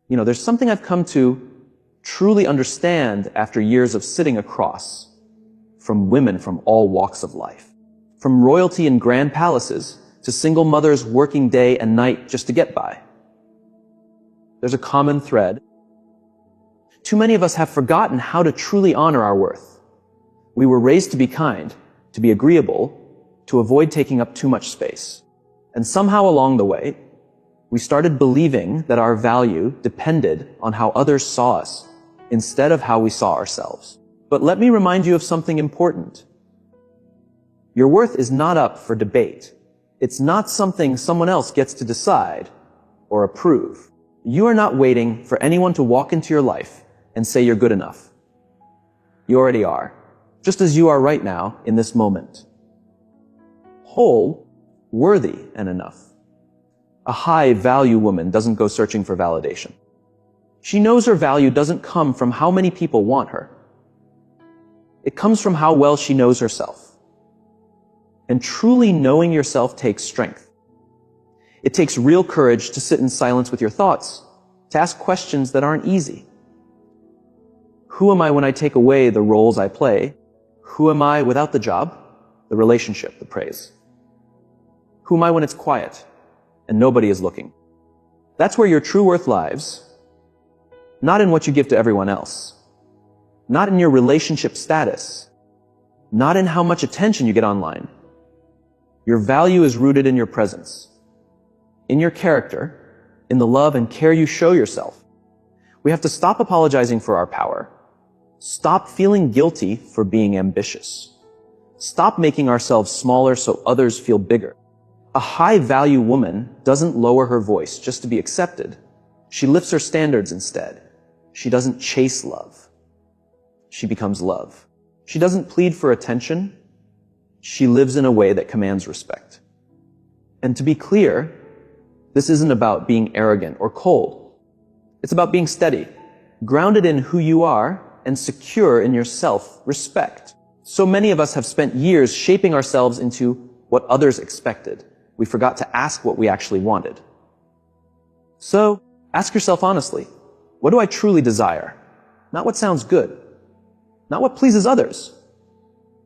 There's something I've come to truly understand after years of sitting across from women from all walks of life, from royalty in grand palaces to single mothers working day and night just to get by. There's a common thread. Too many of us have forgotten how to truly honor our worth. We were raised to be kind, to be agreeable, to avoid taking up too much space. And somehow along the way, we started believing that our value depended on how others saw us instead of how we saw ourselves. But let me remind you of something important. Your worth is not up for debate. It's not something someone else gets to decide or approve. You are not waiting for anyone to walk into your life and say you're good enough. You already are, just as you are right now in this moment. Whole, worthy, and enough. A high-value woman doesn't go searching for validation. She knows her value doesn't come from how many people want her. It comes from how well she knows herself. And truly knowing yourself takes strength. It takes real courage to sit in silence with your thoughts, to ask questions that aren't easy. Who am I when I take away the roles I play? Who am I without the job, the relationship, the praise? Who am I when it's quiet and nobody is looking? That's where your true worth lies, not in what you give to everyone else, not in your relationship status, not in how much attention you get online. Your value is rooted in your presence, in your character, in the love and care you show yourself. We have to stop apologizing for our power. Stop feeling guilty for being ambitious. Stop making ourselves smaller so others feel bigger. A high-value woman doesn't lower her voice just to be accepted. She lifts her standards instead. She doesn't chase love. She becomes love. She doesn't plead for attention. She lives in a way that commands respect. And to be clear, this isn't about being arrogant or cold. It's about being steady, grounded in who you are, and secure in your self-respect. So many of us have spent years shaping ourselves into what others expected. We forgot to ask what we actually wanted. So, ask yourself honestly, what do I truly desire? Not what sounds good. Not what pleases others.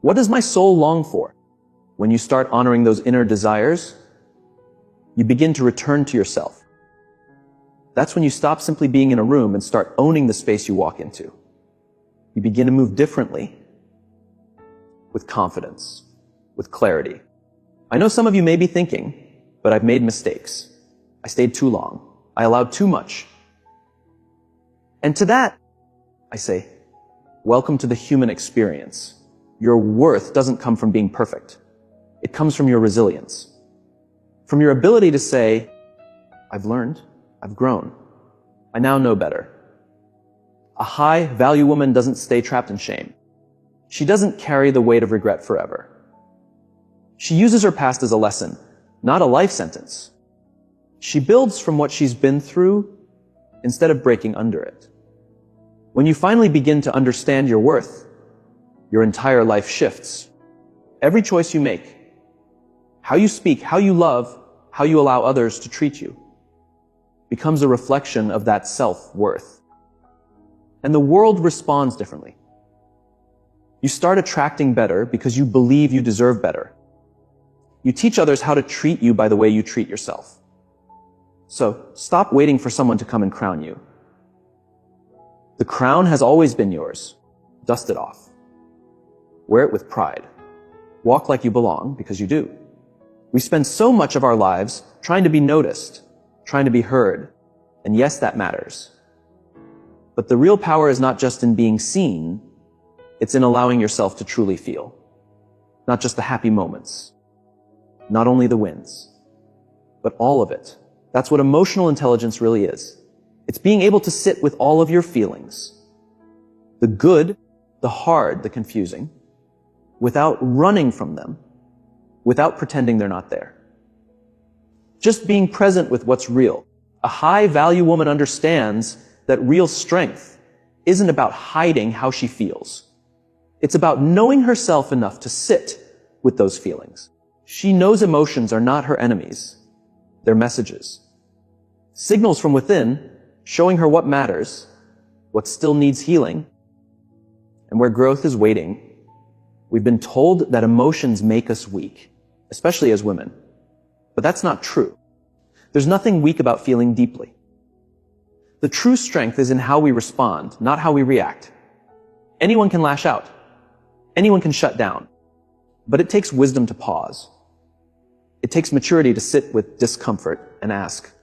What does my soul long for? When you start honoring those inner desires, you begin to return to yourself. That's when you stop simply being in a room and start owning the space you walk into. You begin to move differently, with confidence, with clarity. I know some of you may be thinking, but I've made mistakes. I stayed too long. I allowed too much. And to that, I say, welcome to the human experience. Your worth doesn't come from being perfect. It comes from your resilience. From your ability to say, I've learned, I've grown, I now know better. A high-value woman doesn't stay trapped in shame. She doesn't carry the weight of regret forever. She uses her past as a lesson, not a life sentence. She builds from what she's been through instead of breaking under it. When you finally begin to understand your worth, your entire life shifts. Every choice you make, how you speak, how you love, how you allow others to treat you, becomes a reflection of that self-worth. And the world responds differently. You start attracting better because you believe you deserve better. You teach others how to treat you by the way you treat yourself. So stop waiting for someone to come and crown you. The crown has always been yours. Dust it off. Wear it with pride. Walk like you belong, because you do. We spend so much of our lives trying to be noticed, trying to be heard. And yes, that matters. But the real power is not just in being seen, it's in allowing yourself to truly feel. Not just the happy moments, not only the wins, but all of it. That's what emotional intelligence really is. It's being able to sit with all of your feelings, the good, the hard, the confusing, without running from them, without pretending they're not there. Just being present with what's real. A high-value woman understands that real strength isn't about hiding how she feels. It's about knowing herself enough to sit with those feelings. She knows emotions are not her enemies. They're messages. Signals from within showing her what matters, what still needs healing, and where growth is waiting. We've been told that emotions make us weak, especially as women. But that's not true. There's nothing weak about feeling deeply. The true strength is in how we respond, not how we react. Anyone can lash out. Anyone can shut down. But it takes wisdom to pause. It takes maturity to sit with discomfort and ask,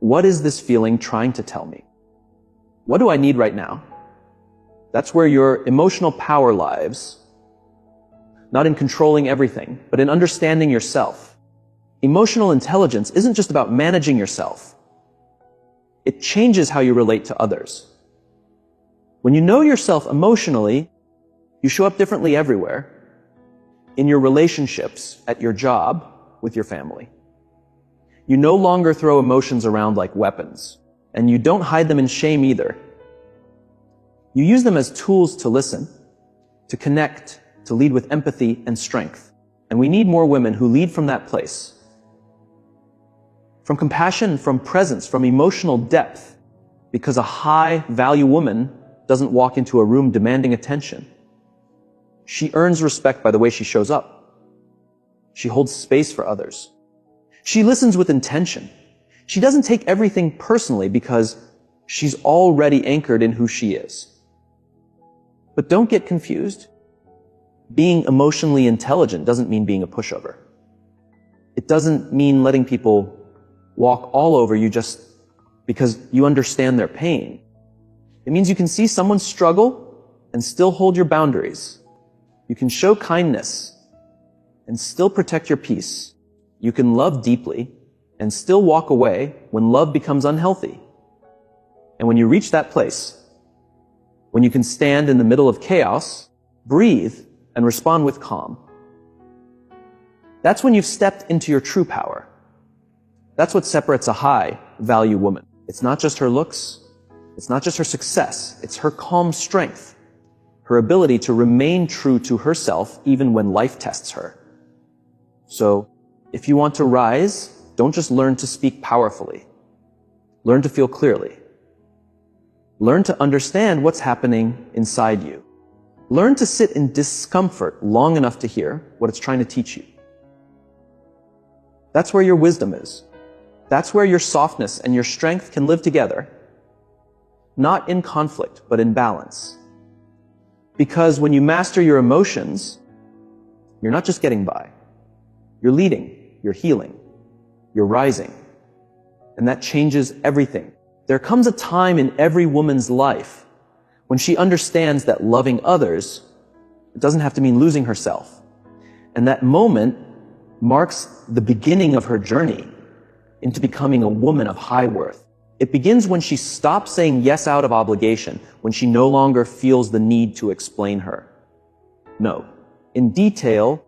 what is this feeling trying to tell me? What do I need right now? That's where your emotional power lies. Not in controlling everything, but in understanding yourself. Emotional intelligence isn't just about managing yourself. It changes how you relate to others. When you know yourself emotionally, you show up differently everywhere. In your relationships, at your job, with your family. You no longer throw emotions around like weapons, and you don't hide them in shame either. You use them as tools to listen, to connect, to lead with empathy and strength. And we need more women who lead from that place. From compassion, from presence, from emotional depth, because a high-value woman doesn't walk into a room demanding attention. She earns respect by the way she shows up. She holds space for others. She listens with intention. She doesn't take everything personally because she's already anchored in who she is. But don't get confused. Being emotionally intelligent doesn't mean being a pushover. It doesn't mean letting people walk all over you just because you understand their pain. It means you can see someone struggle and still hold your boundaries. You can show kindness and still protect your peace. You can love deeply and still walk away when love becomes unhealthy. And when you reach that place, when you can stand in the middle of chaos, breathe, and respond with calm, that's when you've stepped into your true power. That's what separates a high-value woman. It's not just her looks. It's not just her success. It's her calm strength, her ability to remain true to herself even when life tests her. So, if you want to rise, don't just learn to speak powerfully. Learn to feel clearly. Learn to understand what's happening inside you. Learn to sit in discomfort long enough to hear what it's trying to teach you. That's where your wisdom is. That's where your softness and your strength can live together. Not in conflict, but in balance. Because when you master your emotions, you're not just getting by. You're leading, you're healing, you're rising. And that changes everything. There comes a time in every woman's life when she understands that loving others, it doesn't have to mean losing herself. And that moment marks the beginning of her journey into becoming a woman of high worth. It begins when she stops saying yes out of obligation, when she no longer feels the need to explain her. No. In detail,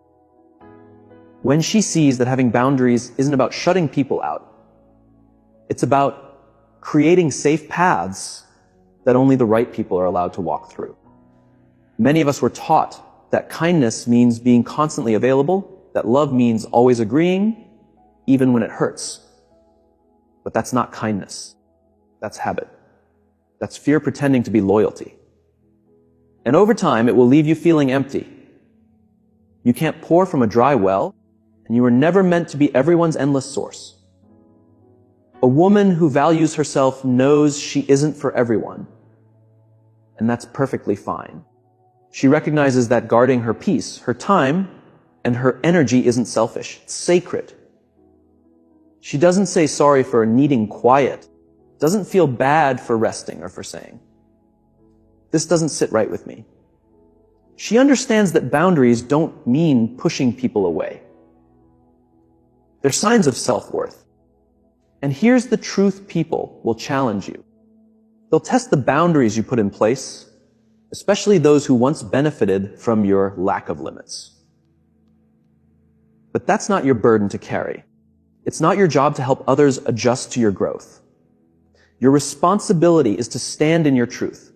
when she sees that having boundaries isn't about shutting people out. It's about creating safe paths that only the right people are allowed to walk through. Many of us were taught that kindness means being constantly available, that love means always agreeing, even when it hurts. But that's not kindness. That's habit. That's fear pretending to be loyalty. And over time, it will leave you feeling empty. You can't pour from a dry well, and you were never meant to be everyone's endless source. A woman who values herself knows she isn't for everyone, and that's perfectly fine. She recognizes that guarding her peace, her time, and her energy isn't selfish. It's sacred. She doesn't say sorry for needing quiet, doesn't feel bad for resting or for saying, "This doesn't sit right with me." She understands that boundaries don't mean pushing people away. They're signs of self-worth. And here's the truth: people will challenge you. They'll test the boundaries you put in place, especially those who once benefited from your lack of limits. But that's not your burden to carry. It's not your job to help others adjust to your growth. Your responsibility is to stand in your truth.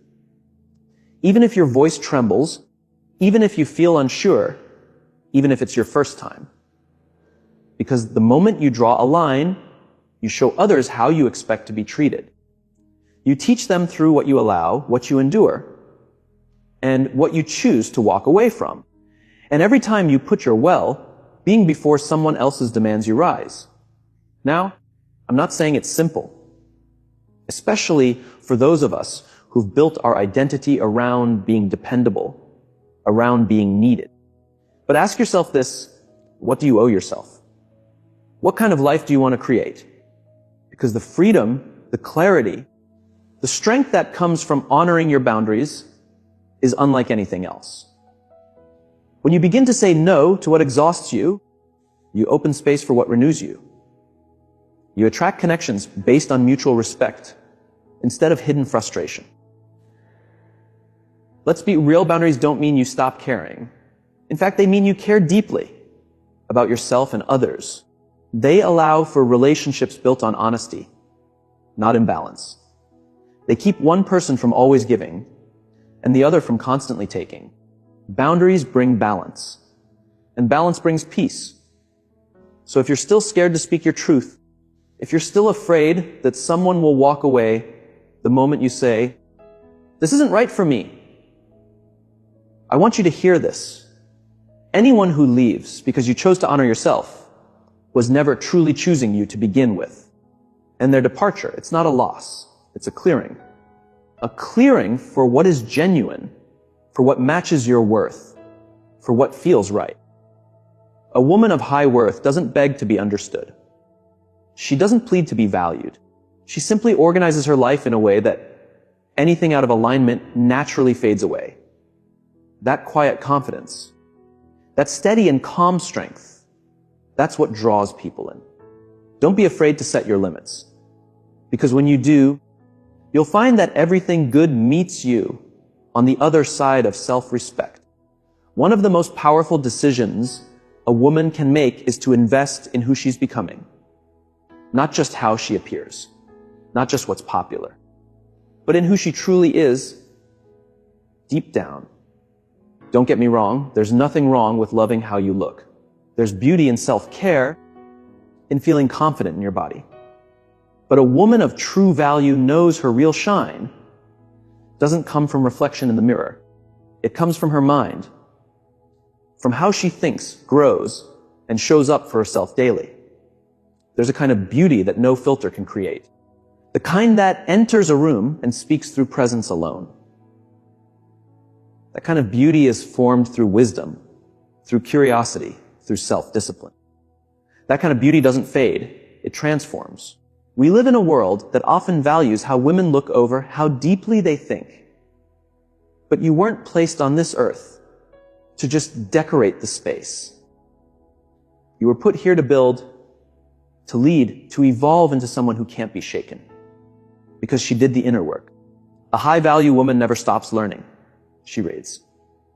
Even if your voice trembles, even if you feel unsure, even if it's your first time. Because the moment you draw a line, you show others how you expect to be treated. You teach them through what you allow, what you endure, and what you choose to walk away from. And every time you put your well, being before someone else's demands, you rise. Now, I'm not saying it's simple, especially for those of us who've built our identity around being dependable, around being needed. But ask yourself this: what do you owe yourself? What kind of life do you want to create? Because the freedom, the clarity, the strength that comes from honoring your boundaries is unlike anything else. When you begin to say no to what exhausts you, you open space for what renews you. You attract connections based on mutual respect instead of hidden frustration. Let's be real, boundaries don't mean you stop caring. In fact, they mean you care deeply about yourself and others. They allow for relationships built on honesty, not imbalance. They keep one person from always giving and the other from constantly taking. Boundaries bring balance, and balance brings peace. So if you're still scared to speak your truth, if you're still afraid that someone will walk away the moment you say, "This isn't right for me," I want you to hear this. Anyone who leaves because you chose to honor yourself was never truly choosing you to begin with. And their departure, it's not a loss, it's a clearing. A clearing for what is genuine, for what matches your worth, for what feels right. A woman of high worth doesn't beg to be understood. She doesn't plead to be valued. She simply organizes her life in a way that anything out of alignment naturally fades away. That quiet confidence, that steady and calm strength, that's what draws people in. Don't be afraid to set your limits, because when you do, you'll find that everything good meets you on the other side of self-respect. One of the most powerful decisions a woman can make is to invest in who she's becoming, not just how she appears, not just what's popular, but in who she truly is deep down. Don't get me wrong, there's nothing wrong with loving how you look. There's beauty in self-care, in feeling confident in your body. But a woman of true value knows her real shine doesn't come from reflection in the mirror. It comes from her mind, from how she thinks, grows, and shows up for herself daily. There's a kind of beauty that no filter can create. The kind that enters a room and speaks through presence alone. That kind of beauty is formed through wisdom, through curiosity, through self-discipline. That kind of beauty doesn't fade, it transforms. We live in a world that often values how women look over how deeply they think. But you weren't placed on this earth to just decorate the space. You were put here to build, to lead, to evolve into someone who can't be shaken. Because she did the inner work. A high-value woman never stops learning. She reads.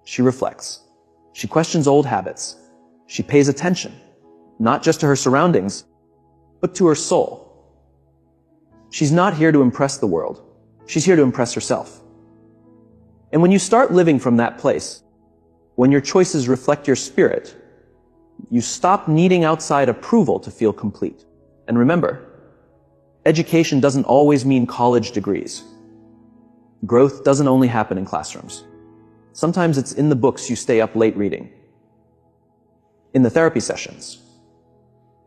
She reflects. She questions old habits. She pays attention, not just to her surroundings, but to her soul. She's not here to impress the world. She's here to impress herself. And when you start living from that place, when your choices reflect your spirit, you stop needing outside approval to feel complete. And remember, education doesn't always mean college degrees. Growth doesn't only happen in classrooms. Sometimes it's in the books you stay up late reading, in the therapy sessions,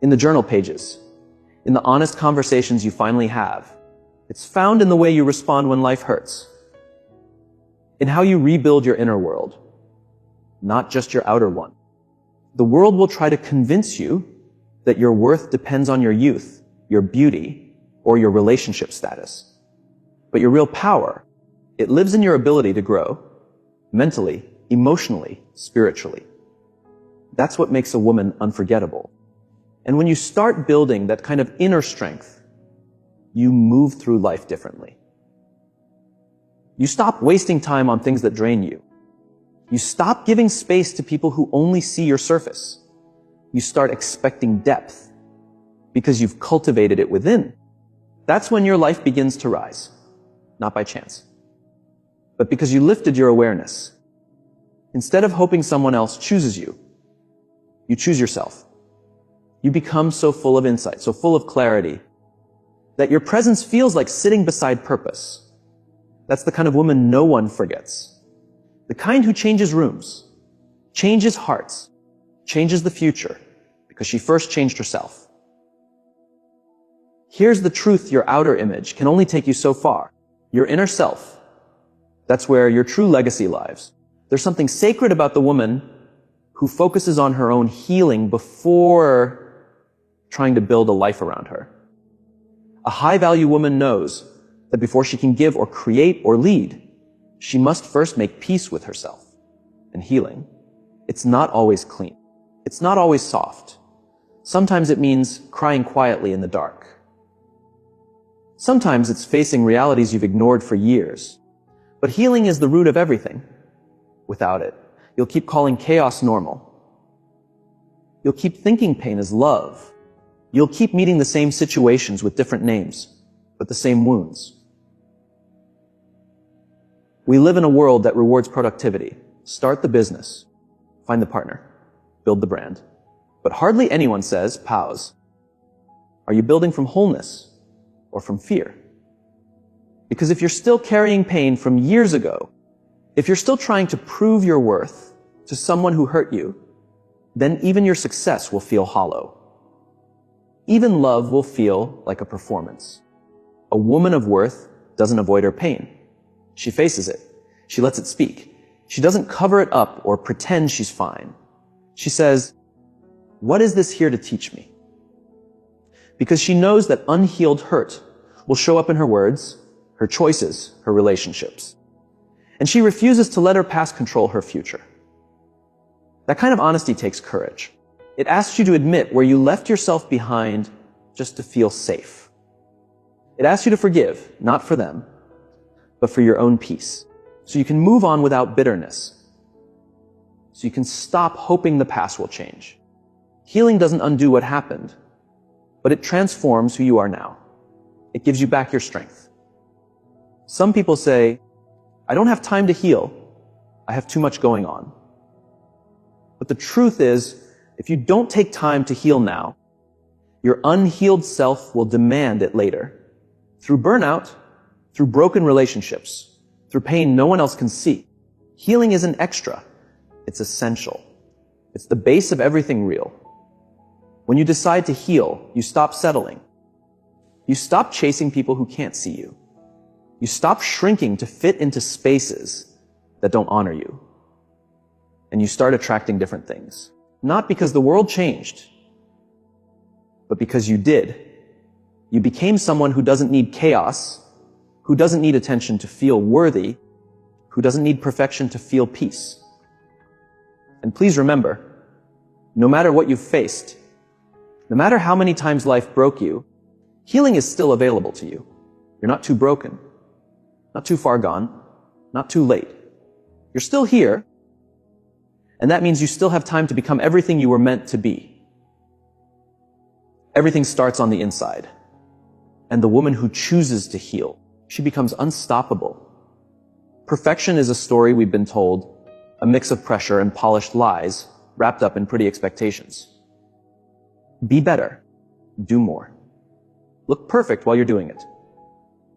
in the journal pages, in the honest conversations you finally have. It's found in the way you respond when life hurts, in how you rebuild your inner world, not just your outer one. The world will try to convince you that your worth depends on your youth, your beauty, or your relationship status. But your real power, it lives in your ability to grow, mentally, emotionally, spiritually. That's what makes a woman unforgettable. And when you start building that kind of inner strength, you move through life differently. You stop wasting time on things that drain you. You stop giving space to people who only see your surface. You start expecting depth because you've cultivated it within. That's when your life begins to rise, not by chance, but because you lifted your awareness. Instead of hoping someone else chooses you, you choose yourself. You become so full of insight, so full of clarity, That your presence feels like sitting beside purpose. That's the kind of woman no one forgets. The kind who changes rooms, changes hearts, changes the future, because she first changed herself. Here's the truth: your outer image can only take you so far. Your inner self, that's where your true legacy lies. There's something sacred about the woman who focuses on her own healing before trying to build a life around her. A high-value woman knows that before she can give or create or lead, she must first make peace with herself. And healing, it's not always clean. It's not always soft. Sometimes it means crying quietly in the dark. Sometimes it's facing realities you've ignored for years. But healing is the root of everything. Without it, you'll keep calling chaos normal. You'll keep thinking pain is love. You'll keep meeting the same situations with different names, but the same wounds. We live in a world that rewards productivity. Start the business, find the partner, build the brand. But hardly anyone says, pause. Are you building from wholeness or from fear? Because if you're still carrying pain from years ago, if you're still trying to prove your worth to someone who hurt you, then even your success will feel hollow. Even love will feel like a performance. A woman of worth doesn't avoid her pain. She faces it. She lets it speak. She doesn't cover it up or pretend she's fine. She says, "What is this here to teach me?" Because she knows that unhealed hurt will show up in her words, her choices, her relationships. And she refuses to let her past control her future. That kind of honesty takes courage. It asks you to admit where you left yourself behind just to feel safe. It asks you to forgive, not for them, but for your own peace. So you can move on without bitterness. So you can stop hoping the past will change. Healing doesn't undo what happened, but it transforms who you are now. It gives you back your strength. Some people say, "I don't have time to heal. I have too much going on." But the truth is, if you don't take time to heal now, your unhealed self will demand it later. Through burnout, through broken relationships, through pain no one else can see. Healing isn't extra. It's essential. It's the base of everything real. When you decide to heal, you stop settling. You stop chasing people who can't see you. You stop shrinking to fit into spaces that don't honor you. And you start attracting different things. Not because the world changed, but because you did. You became someone who doesn't need chaos, who doesn't need attention to feel worthy, who doesn't need perfection to feel peace. And please remember, no matter what you've faced, no matter how many times life broke you, healing is still available to you. You're not too broken, not too far gone, not too late. You're still here, and that means you still have time to become everything you were meant to be. Everything starts on the inside. And the woman who chooses to heal, she becomes unstoppable. Perfection is a story we've been told, a mix of pressure and polished lies wrapped up in pretty expectations. Be better. Do more. Look perfect while you're doing it.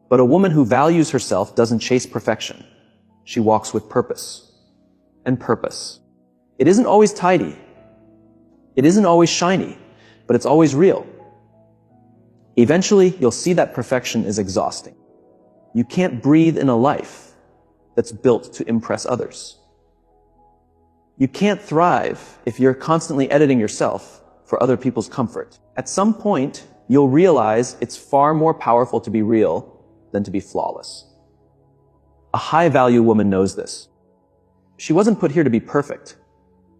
But a woman who values herself doesn't chase perfection. She walks with purpose. And purpose. It isn't always tidy. It isn't always shiny, but it's always real. Eventually, you'll see that perfection is exhausting. You can't breathe in a life that's built to impress others. You can't thrive if you're constantly editing yourself for other people's comfort. At some point, you'll realize it's far more powerful to be real than to be flawless. A high-value woman knows this. She wasn't put here to be perfect.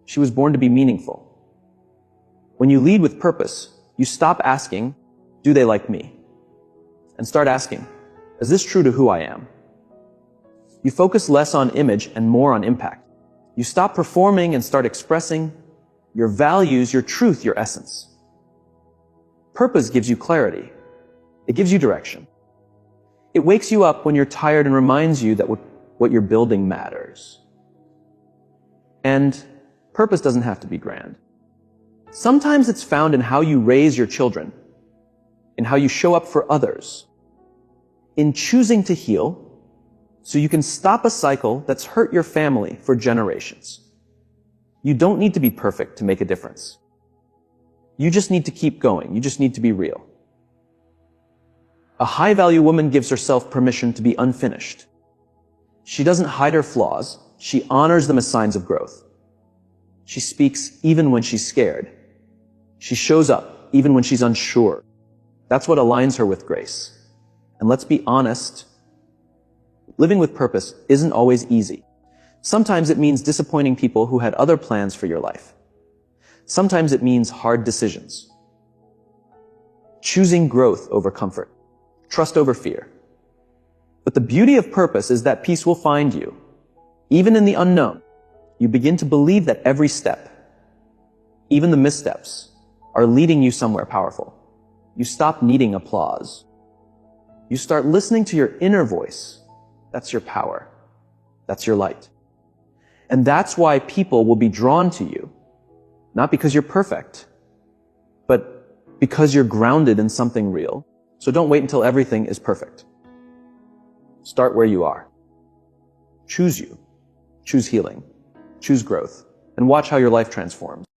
She was born to be meaningful. When you lead with purpose, you stop asking, "Do they like me?" and start asking, "Is this true to who I am?" You focus less on image and more on impact. You stop performing and start expressing your values, your truth, your essence. Purpose gives you clarity. It gives you direction. It wakes you up when you're tired and reminds you that what you're building matters. And purpose doesn't have to be grand. Sometimes it's found in how you raise your children, in how you show up for others, in choosing to heal so you can stop a cycle that's hurt your family for generations. You don't need to be perfect to make a difference. You just need to keep going. You just need to be real. A high-value woman gives herself permission to be unfinished. She doesn't hide her flaws. She honors them as signs of growth. She speaks even when she's scared. She shows up even when she's unsure. That's what aligns her with grace. And let's be honest, living with purpose isn't always easy. Sometimes it means disappointing people who had other plans for your life. Sometimes it means hard decisions. Choosing growth over comfort. Trust over fear. But the beauty of purpose is that peace will find you. Even in the unknown, you begin to believe that every step, even the missteps, are leading you somewhere powerful. You stop needing applause. You start listening to your inner voice. That's your power. That's your light. And that's why people will be drawn to you, not because you're perfect, but because you're grounded in something real. So don't wait until everything is perfect. Start where you are. Choose you. Choose healing. Choose growth. And watch how your life transforms.